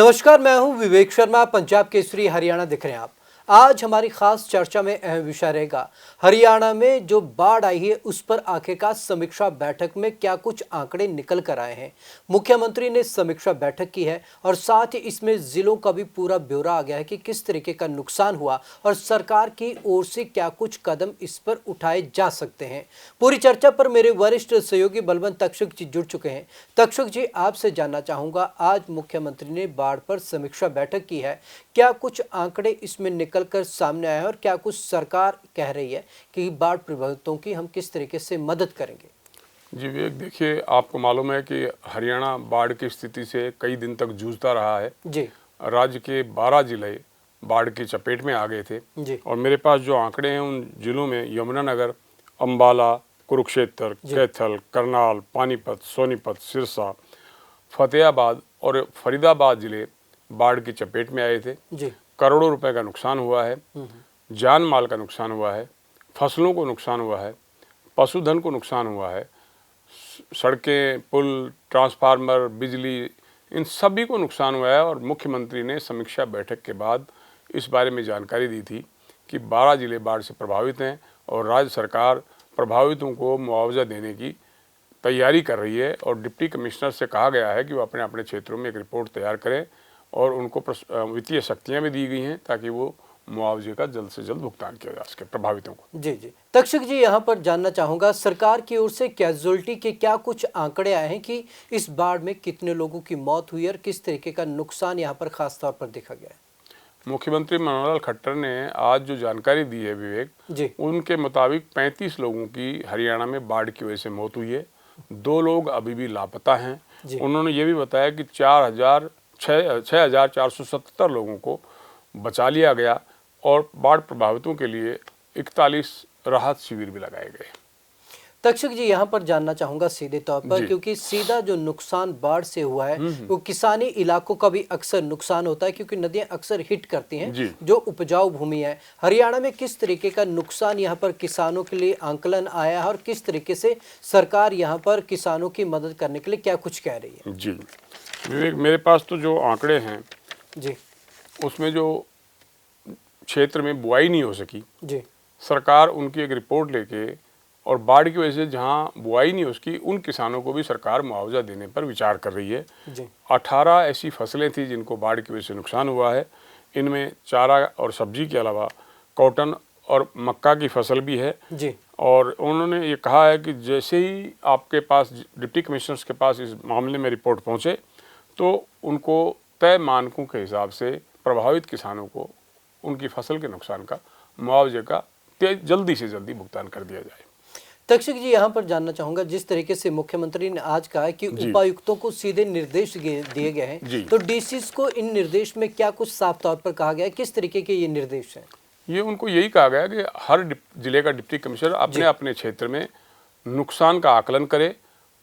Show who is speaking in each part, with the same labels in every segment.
Speaker 1: नमस्कार, मैं हूं विवेक शर्मा। पंजाब केसरी हरियाणा दिख रहे हैं आप। आज हमारी खास चर्चा में अहम विषय रहेगा हरियाणा में जो बाढ़ आई है उस पर आखिरकार समीक्षा बैठक में क्या कुछ आंकड़े निकल कर आए हैं। मुख्यमंत्री ने समीक्षा बैठक की है और साथ ही इसमें जिलों का भी पूरा ब्यौरा आ गया है कि किस तरीके का नुकसान हुआ और सरकार की ओर से क्या कुछ कदम इस पर उठाए जा सकते हैं। पूरी चर्चा पर मेरे वरिष्ठ सहयोगी बलवंत तक्षक जी जुड़ चुके हैं। तक्षक जी, आपसे जानना चाहूंगा, आज मुख्यमंत्री ने बाढ़ पर समीक्षा बैठक की है, क्या कुछ आंकड़े इसमें निकल कर सामने आए हैं और क्या कुछ सरकार कह रही है कि बाढ़ प्रभावितों की हम किस तरीके से मदद करेंगे?
Speaker 2: जी विवेक, देखिए, आपको मालूम है कि हरियाणा बाढ़ की स्थिति से कई दिन तक जूझता रहा है।
Speaker 1: जी
Speaker 2: राज्य के 12 जिले बाढ़ की चपेट में आ गए थे
Speaker 1: जी
Speaker 2: और मेरे पास जो आंकड़े हैं उन जिलों में यमुनानगर, अंबाला, कुरुक्षेत्र, कैथल, करनाल, पानीपत, सोनीपत, सिरसा, फतेहाबाद और फरीदाबाद जिले बाढ़ की चपेट में आए थे।
Speaker 1: जी
Speaker 2: करोड़ों रुपए का नुकसान हुआ है, जान माल का नुकसान हुआ है, फसलों को नुकसान हुआ है, पशुधन को नुकसान हुआ है, सड़कें, पुल, ट्रांसफार्मर, बिजली, इन सभी को नुकसान हुआ है। और मुख्यमंत्री ने समीक्षा बैठक के बाद इस बारे में जानकारी दी थी कि 12 जिले बाढ़ से प्रभावित हैं और राज्य सरकार प्रभावितों को मुआवजा देने की तैयारी कर रही है। और डिप्टी कमिश्नर से कहा गया है कि वो अपने अपने क्षेत्रों में एक रिपोर्ट तैयार करें और उनको वित्तीय शक्तियाँ भी दी गई हैं ताकि वो मुआवजे का जल्द से जल्द भुगतान किया जा सके प्रभावितों को।
Speaker 1: जी जी तक्षक जी, यहाँ पर जानना चाहूँगा, सरकार की ओर से कैजुअल्टी के क्या कुछ आंकड़े आए हैं कि इस बाढ़ में कितने लोगों की मौत हुई और किस तरीके का नुकसान यहाँ पर खास तौर पर देखा गया है?
Speaker 2: मुख्यमंत्री मनोहर लाल खट्टर ने आज जो जानकारी दी है विवेक,
Speaker 1: जी
Speaker 2: उनके मुताबिक 35 लोगों की हरियाणा में बाढ़ की वजह से मौत हुई है। 2 लोग अभी भी लापता हैं। उन्होंने ये भी बताया कि 6,477 लोगों को बचा लिया गया और बाढ़ प्रभावितों के लिए 41 राहत शिविर भी लगाए गए।
Speaker 1: तक्षक जी, यहाँ पर जानना चाहूँगा सीधे तौर पर,
Speaker 2: जी।
Speaker 1: क्योंकि सीधा जो नुकसान बाढ़ से हुआ है वो किसानी इलाकों का भी अक्सर नुकसान होता है, क्योंकि नदियाँ अक्सर हिट करती हैं
Speaker 2: जी।
Speaker 1: जो उपजाऊ भूमि है। हरियाणा में किस तरीके का नुकसान यहाँ पर किसानों के लिए आंकलन आया है और किस तरीके से सरकार यहाँ पर किसानों की मदद करने के लिए क्या कुछ कह रही है?
Speaker 2: जी विवेक, मेरे पास तो जो आंकड़े हैं
Speaker 1: जी
Speaker 2: उसमें जो क्षेत्र में बुआई नहीं हो सकी,
Speaker 1: जी
Speaker 2: सरकार उनकी एक रिपोर्ट लेके और बाढ़ की वजह से जहाँ बुआई नहीं हो सकी उन किसानों को भी सरकार मुआवजा देने पर विचार कर रही है।
Speaker 1: जी
Speaker 2: 18 ऐसी फसलें थी जिनको बाढ़ की वजह से नुकसान हुआ है। इनमें चारा और सब्जी के अलावा कॉटन और मक्का की फसल भी है।
Speaker 1: जी
Speaker 2: और उन्होंने ये कहा है कि जैसे ही आपके पास डिप्टी कमिश्नर्स के पास इस मामले में रिपोर्ट पहुँचे तो उनको तय मानकों के हिसाब से प्रभावित किसानों को उनकी फसल के नुकसान का मुआवजे का जल्दी से जल्दी भुगतान कर दिया जाए।
Speaker 1: तक्षक जी, यहाँ पर जानना चाहूँगा, जिस तरीके से मुख्यमंत्री ने आज कहा है कि उपायुक्तों को सीधे निर्देश दिए गए हैं, तो डीसीज को इन निर्देश में क्या कुछ साफ तौर पर कहा गया है, किस तरीके के ये निर्देश हैं?
Speaker 2: ये उनको यही कहा गया कि हर जिले का डिप्टी कमिश्नर अपने अपने क्षेत्र में नुकसान का आकलन करे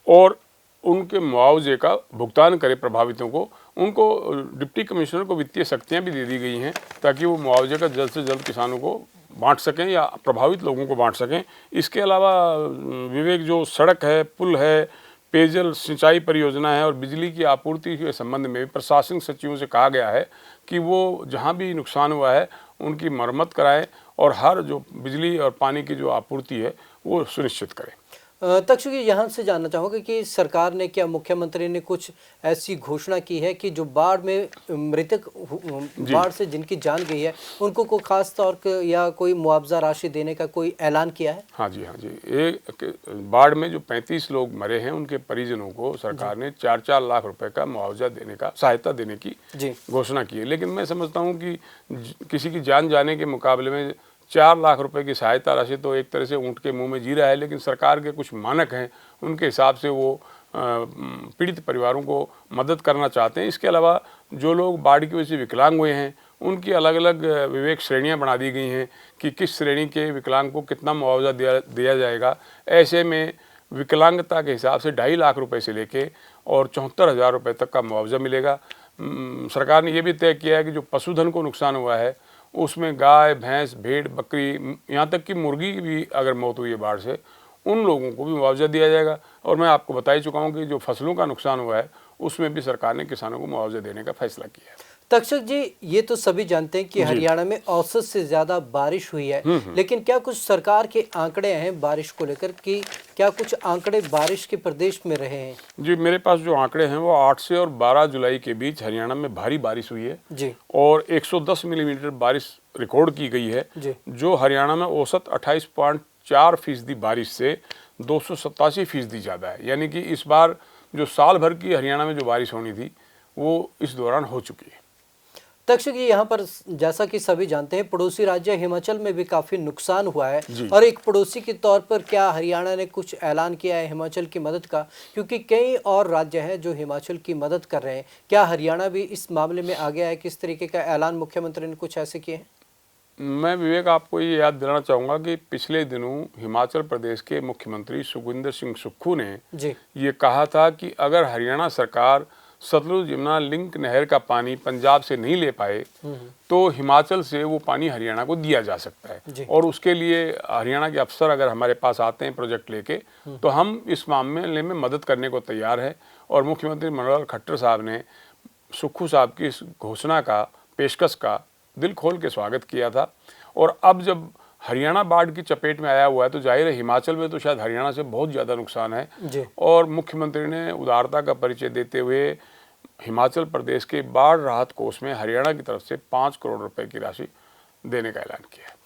Speaker 2: और उनके मुआवजे का भुगतान करे प्रभावितों को। उनको डिप्टी कमिश्नर को वित्तीय शक्तियाँ भी दे दी गई हैं ताकि वो मुआवजे का जल्द से जल्द किसानों को बांट सकें या प्रभावित लोगों को बांट सकें। इसके अलावा विवेक, जो सड़क है, पुल है, पेयजल सिंचाई परियोजना है और बिजली की आपूर्ति के संबंध में भी प्रशासनिक सचिवों से कहा गया है कि वो जहां भी नुकसान हुआ है उनकी मरम्मत कराएं और हर जो बिजली और पानी की जो आपूर्ति है वो सुनिश्चित करें।
Speaker 1: तक्षक जी, यहाँ से जानना चाहूँगा कि सरकार ने, क्या मुख्यमंत्री ने कुछ ऐसी घोषणा की है कि जो बाढ़ में मृतक बाढ़ से जिनकी जान गई है उनको को खास तौर पर या कोई मुआवजा राशि देने का कोई ऐलान किया है?
Speaker 2: हाँ जी, एक बाढ़ में जो 35 लोग मरे हैं उनके परिजनों को सरकार ने 4-4 लाख रुपए का मुआवजा देने का, सहायता देने की घोषणा की है। लेकिन मैं समझता हूँ कि किसी की जान जाने के मुकाबले में 4 लाख रुपए की सहायता राशि तो एक तरह से ऊँट के मुंह में जी रहा है। लेकिन सरकार के कुछ मानक हैं, उनके हिसाब से वो पीड़ित परिवारों को मदद करना चाहते हैं। इसके अलावा जो लोग बाढ़ की वजह से विकलांग हुए हैं उनकी अलग अलग विवेक श्रेणियां बना दी गई हैं कि किस श्रेणी के विकलांग को कितना मुआवजा दिया जाएगा। ऐसे में विकलांगता के हिसाब से 2.5 लाख रुपए से लेके और 74,000 रुपये तक का मुआवजा मिलेगा। सरकार ने यह भी तय किया है कि जो पशुधन को नुकसान हुआ है उसमें गाय, भैंस, भेड़, बकरी, यहाँ तक कि मुर्गी की भी अगर मौत हुई है बाढ़ से, उन लोगों को भी मुआवजा दिया जाएगा। और मैं आपको बता ही चुका हूँ कि जो फसलों का नुकसान हुआ है उसमें भी सरकार ने किसानों को मुआवजा देने का फैसला किया है।
Speaker 1: तक्षक जी, ये तो सभी जानते हैं कि हरियाणा में औसत से ज्यादा बारिश हुई है, लेकिन क्या कुछ सरकार के आंकड़े हैं बारिश को लेकर कि क्या कुछ आंकड़े बारिश के प्रदेश में रहे हैं?
Speaker 2: जी, मेरे पास जो आंकड़े हैं वो 8 से और 12 जुलाई के बीच हरियाणा में भारी बारिश हुई है
Speaker 1: जी,
Speaker 2: और 110 मिलीमीटर बारिश रिकॉर्ड की गई है
Speaker 1: जी,
Speaker 2: जो हरियाणा में औसत 28.4% बारिश से 287% ज़्यादा है। यानी कि इस बार जो साल भर की हरियाणा में जो बारिश होनी थी वो इस दौरान हो चुकी है।
Speaker 1: तक्षक जी, यहाँ पर जैसा कि सभी जानते हैं पड़ोसी राज्य हिमाचल में भी काफी नुकसान हुआ है,
Speaker 2: जी।
Speaker 1: और एक पड़ोसी के तौर पर क्या हरियाणा ने कुछ ऐलान किया है हिमाचल की मदद का? क्योंकि कई और राज्य हैं जो हिमाचल की मदद कर रहे हैं, क्या हरियाणा भी इस मामले में आ गया है? किस तरीके का ऐलान मुख्यमंत्री ने कुछ ऐसे किए हैं?
Speaker 2: मैं विवेक आपको ये याद दिलाना चाहूँगा कि पिछले दिनों हिमाचल प्रदेश के मुख्यमंत्री सुखविंदर सिंह सुक्खू ने
Speaker 1: जी,
Speaker 2: ये कहा था कि अगर हरियाणा सरकार सतलुज यमुना लिंक नहर का पानी पंजाब से नहीं ले पाए तो हिमाचल से वो पानी हरियाणा को दिया जा सकता है, और उसके लिए हरियाणा के अफसर अगर हमारे पास आते हैं प्रोजेक्ट लेके तो हम इस मामले में मदद करने को तैयार है। और मुख्यमंत्री मनोहर खट्टर साहब ने सुक्खू साहब की इस घोषणा का, पेशकश का दिल खोल के स्वागत किया था। और अब जब हरियाणा बाढ़ की चपेट में आया हुआ है तो जाहिर है हिमाचल में तो शायद हरियाणा से बहुत ज़्यादा नुकसान है
Speaker 1: जी,
Speaker 2: और मुख्यमंत्री ने उदारता का परिचय देते हुए हिमाचल प्रदेश के बाढ़ राहत कोष में हरियाणा की तरफ से 5 करोड़ रुपए की राशि देने का ऐलान किया है।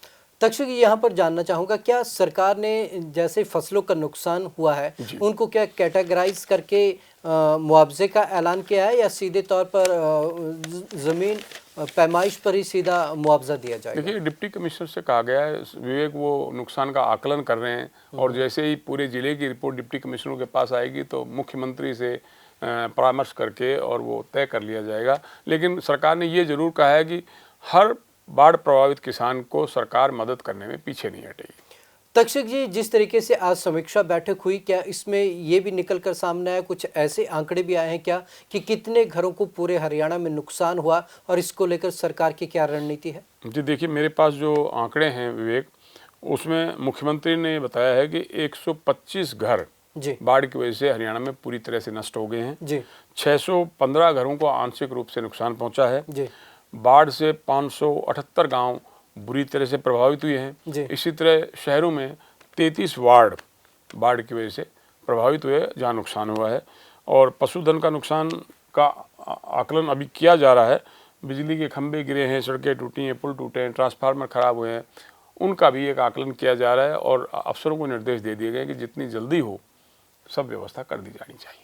Speaker 1: तक्षक जी, यहाँ पर जानना चाहूँगा, क्या सरकार ने जैसे फसलों का नुकसान हुआ है उनको क्या कैटेगराइज करके मुआवजे का ऐलान किया है, या सीधे तौर पर ज़मीन पैमाइश पर ही सीधा मुआवजा दिया जाएगा?
Speaker 2: देखिए, डिप्टी कमिश्नर से कहा गया है विवेक, वो नुकसान का आकलन कर रहे हैं और जैसे ही पूरे जिले की रिपोर्ट डिप्टी कमिश्नरों के पास आएगी तो मुख्यमंत्री से परामर्श करके और वो तय कर लिया जाएगा। लेकिन सरकार ने ये जरूर कहा है कि हर बाढ़ प्रभावित किसान को सरकार मदद करने में पीछे नहीं हटेगी।
Speaker 1: तक्षक जी, जिस तरीके से आज समीक्षा बैठक हुई, क्या इसमें ये भी निकल कर सामने आया, कुछ ऐसे आंकड़े भी आए हैं क्या कि कितने घरों को पूरे हरियाणा में नुकसान हुआ और इसको लेकर सरकार की क्या रणनीति है?
Speaker 2: जी देखिए, मेरे पास जो आंकड़े हैं विवेक, उसमें मुख्यमंत्री ने बताया है कि 125 घर
Speaker 1: जी,
Speaker 2: बाढ़ की वजह से हरियाणा में पूरी तरह से नष्ट हो गए हैं
Speaker 1: जी,
Speaker 2: 615 घरों को आंशिक रूप से नुकसान पहुंचा है
Speaker 1: जी,
Speaker 2: बाढ़ से 578 गांव बुरी तरह से प्रभावित हुए
Speaker 1: जी।
Speaker 2: हैं। इसी तरह शहरों में 33 वार्ड बाढ़ की वजह से प्रभावित हुए जहां नुकसान हुआ है। और पशुधन का नुकसान का आकलन अभी किया जा रहा है। बिजली के खंभे गिरे हैं, सड़कें टूटी हैं, पुल टूटे हैं, ट्रांसफार्मर खराब हुए हैं, उनका भी एक आकलन किया जा रहा है और अफसरों को निर्देश दे दिए गए कि जितनी जल्दी हो सब व्यवस्था कर दी जानी चाहिए।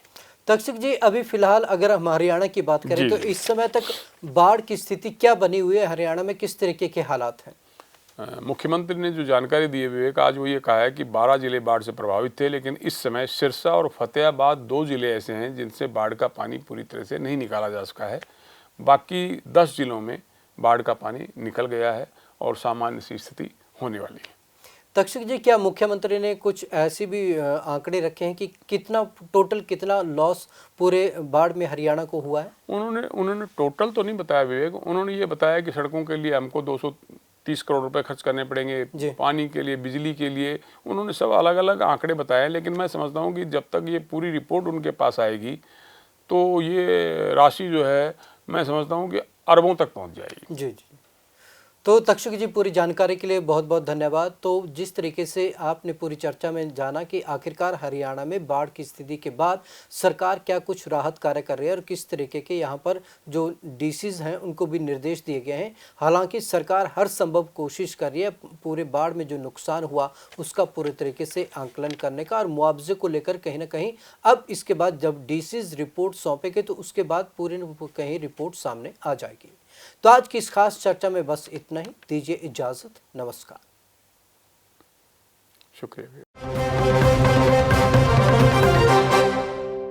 Speaker 1: तक्षक जी, अभी फिलहाल अगर हम हरियाणा की बात करें तो इस समय तक बाढ़ की स्थिति क्या बनी हुई है? हरियाणा में किस तरीके के हालात हैं?
Speaker 2: मुख्यमंत्री ने जो जानकारी दी है विवेक, आज वो ये कहा है कि 12 जिले बाढ़ से प्रभावित थे, लेकिन इस समय सिरसा और फतेहाबाद 2 जिले ऐसे हैं जिनसे बाढ़ का पानी पूरी तरह से नहीं निकाला जा सका है। बाकी 10 जिलों में बाढ़ का पानी निकल गया है और सामान्य सी स्थिति होने वाली है।
Speaker 1: तक्षक जी, क्या मुख्यमंत्री ने कुछ ऐसे भी आंकड़े रखे हैं कि कितना टोटल कितना लॉस पूरे बाढ़ में हरियाणा को हुआ है?
Speaker 2: उन्होंने टोटल तो नहीं बताया विवेक, उन्होंने ये बताया कि सड़कों के लिए हमको 230 करोड़ रुपए खर्च करने पड़ेंगे, पानी के लिए, बिजली के लिए, उन्होंने सब अलग अलग आंकड़े बताए। लेकिन मैं समझता हूँ कि जब तक ये पूरी रिपोर्ट उनके पास आएगी तो ये राशि जो है मैं समझता हूँ कि अरबों तक पहुँच जाएगी।
Speaker 1: जी जी। तो तक्षक जी, पूरी जानकारी के लिए बहुत बहुत धन्यवाद। तो जिस तरीके से आपने पूरी चर्चा में जाना कि आखिरकार हरियाणा में बाढ़ की स्थिति के बाद सरकार क्या कुछ राहत कार्य कर रही है और किस तरीके के यहाँ पर जो डीसीज हैं उनको भी निर्देश दिए गए हैं। हालांकि सरकार हर संभव कोशिश कर रही है पूरे बाढ़ में जो नुकसान हुआ उसका पूरे तरीके से आंकलन करने का, और मुआवजे को लेकर कहीं ना कहीं अब इसके बाद जब डीसीज रिपोर्ट सौंपेंगे तो उसके बाद पूरी कहीं रिपोर्ट सामने आ जाएगी। तो आज की इस खास चर्चा में बस इतना ही। दीजिए इजाजत, नमस्कार।
Speaker 2: शुक्रिया।